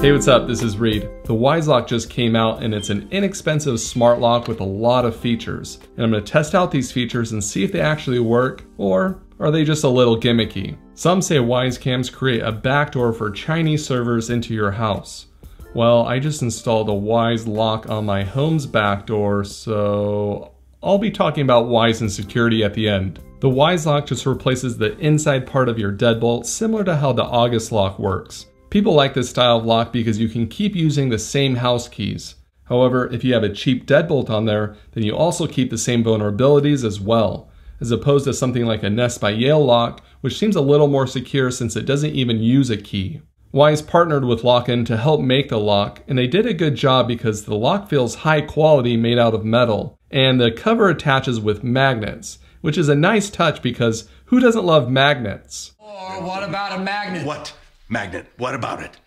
Hey, what's up? This is Reed. The Wyze Lock just came out and it's an inexpensive smart lock with a lot of features. And I'm going to test out these features and see if they actually work, or are they just a little gimmicky? Some say Wyze cams create a backdoor for Chinese servers into your house. Well, I just installed a Wyze Lock on my home's backdoor, so I'll be talking about Wyze and security at the end. The Wyze Lock just replaces the inside part of your deadbolt, similar to how the August lock works. People like this style of lock because you can keep using the same house keys. However, if you have a cheap deadbolt on there, then you also keep the same vulnerabilities as well, as opposed to something like a Nest by Yale lock, which seems a little more secure since it doesn't even use a key. Wyze partnered with Lock-In to help make the lock, and they did a good job because the lock feels high quality made out of metal, and the cover attaches with magnets, which is a nice touch because who doesn't love magnets? Or what about a magnet? What magnet? What about it?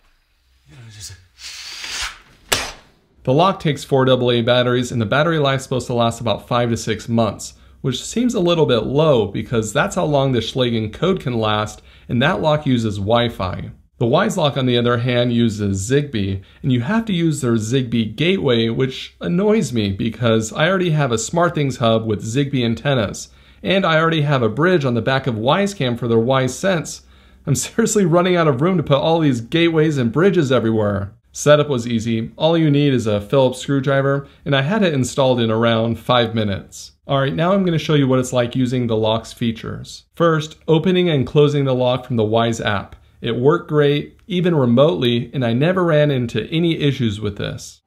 The lock takes 4 AA batteries, and the battery life is supposed to last about 5 to 6 months, which seems a little bit low because that's how long the Schlagen code can last, and that lock uses Wi-Fi. The Wyze Lock, on the other hand, uses Zigbee, and you have to use their Zigbee gateway, which annoys me because I already have a SmartThings hub with Zigbee antennas, and I already have a bridge on the back of WyzeCam for their Wyze Sense. I'm seriously running out of room to put all these gateways and bridges everywhere. Setup was easy. All you need is a Phillips screwdriver, and I had it installed in around 5 minutes. Alright, now I'm going to show you what it's like using the lock's features. First, opening and closing the lock from the Wyze app. It worked great, even remotely, and I never ran into any issues with this.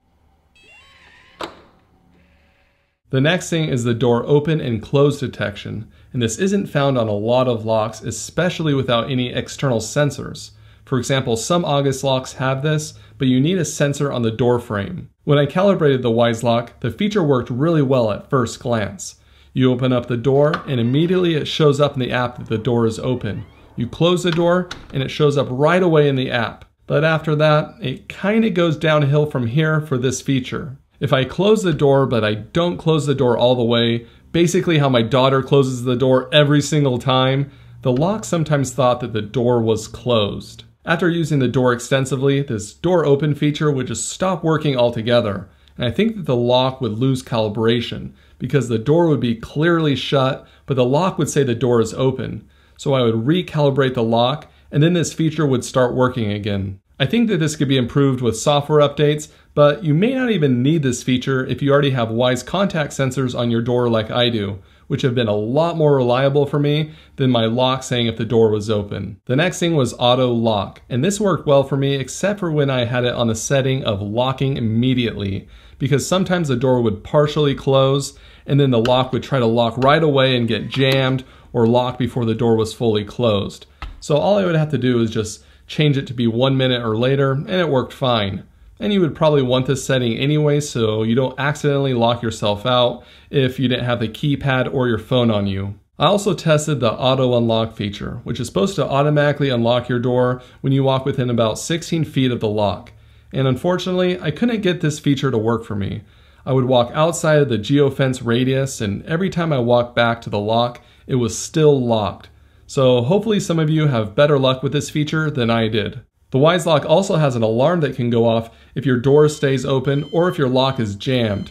The next thing is the door open and close detection, and this isn't found on a lot of locks, especially without any external sensors. For example, some August locks have this, but you need a sensor on the door frame. When I calibrated the Wyze Lock, the feature worked really well at first glance. You open up the door, and immediately it shows up in the app that the door is open. You close the door, and it shows up right away in the app. But after that, it kinda goes downhill from here for this feature. If I close the door, but I don't close the door all the way, basically how my daughter closes the door every single time, the lock sometimes thought that the door was closed. After using the door extensively, this door open feature would just stop working altogether. And I think that the lock would lose calibration because the door would be clearly shut, but the lock would say the door is open. So I would recalibrate the lock, and then this feature would start working again. I think that this could be improved with software updates, but you may not even need this feature if you already have Wyze contact sensors on your door like I do, which have been a lot more reliable for me than my lock saying if the door was open. The next thing was auto lock, and this worked well for me except for when I had it on the setting of locking immediately, because sometimes the door would partially close and then the lock would try to lock right away and get jammed or lock before the door was fully closed. So all I would have to do is just change it to be 1 minute or later, and it worked fine. And you would probably want this setting anyway so you don't accidentally lock yourself out if you didn't have the keypad or your phone on you. I also tested the auto unlock feature, which is supposed to automatically unlock your door when you walk within about 16 feet of the lock. And unfortunately, I couldn't get this feature to work for me. I would walk outside of the geofence radius, and every time I walked back to the lock, it was still locked. So hopefully some of you have better luck with this feature than I did. The Wyze Lock also has an alarm that can go off if your door stays open or if your lock is jammed.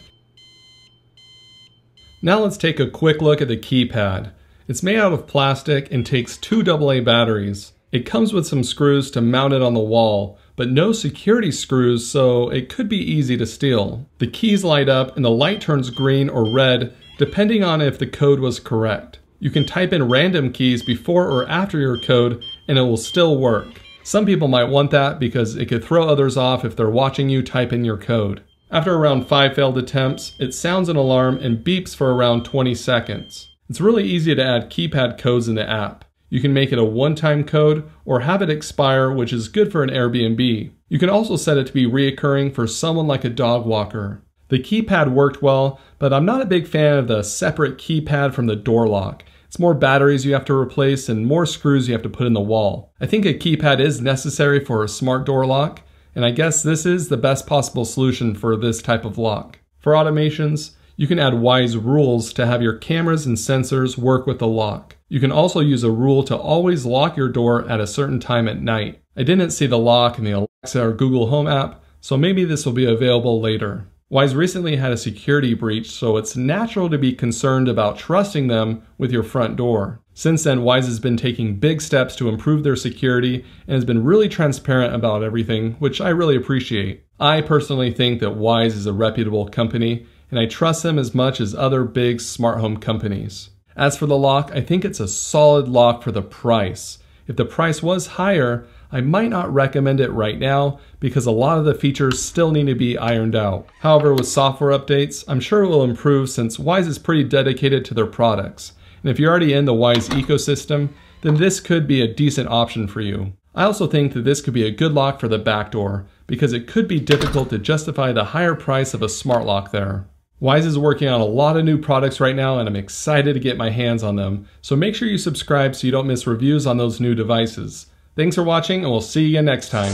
Now let's take a quick look at the keypad. It's made out of plastic and takes 2 AA batteries. It comes with some screws to mount it on the wall, but no security screws, so it could be easy to steal. The keys light up and the light turns green or red depending on if the code was correct. You can type in random keys before or after your code and it will still work. Some people might want that because it could throw others off if they're watching you type in your code. After around 5 failed attempts, it sounds an alarm and beeps for around 20 seconds. It's really easy to add keypad codes in the app. You can make it a one-time code or have it expire, which is good for an Airbnb. You can also set it to be reoccurring for someone like a dog walker. The keypad worked well, but I'm not a big fan of the separate keypad from the door lock. It's more batteries you have to replace and more screws you have to put in the wall. I think a keypad is necessary for a smart door lock, and I guess this is the best possible solution for this type of lock. For automations, you can add Wyze rules to have your cameras and sensors work with the lock. You can also use a rule to always lock your door at a certain time at night. I didn't see the lock in the Alexa or Google Home app, so maybe this will be available later. Wyze recently had a security breach, so it's natural to be concerned about trusting them with your front door. Since then, Wyze has been taking big steps to improve their security and has been really transparent about everything, which I really appreciate. I personally think that Wyze is a reputable company, and I trust them as much as other big smart home companies. As for the lock, I think it's a solid lock for the price. If the price was higher, I might not recommend it right now because a lot of the features still need to be ironed out. However, with software updates, I'm sure it will improve since Wyze is pretty dedicated to their products. And if you're already in the Wyze ecosystem, then this could be a decent option for you. I also think that this could be a good lock for the back door because it could be difficult to justify the higher price of a smart lock there. Wyze is working on a lot of new products right now and I'm excited to get my hands on them, so make sure you subscribe so you don't miss reviews on those new devices. Thanks for watching and we'll see you again next time.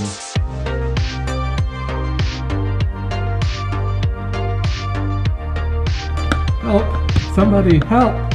Help! Somebody help!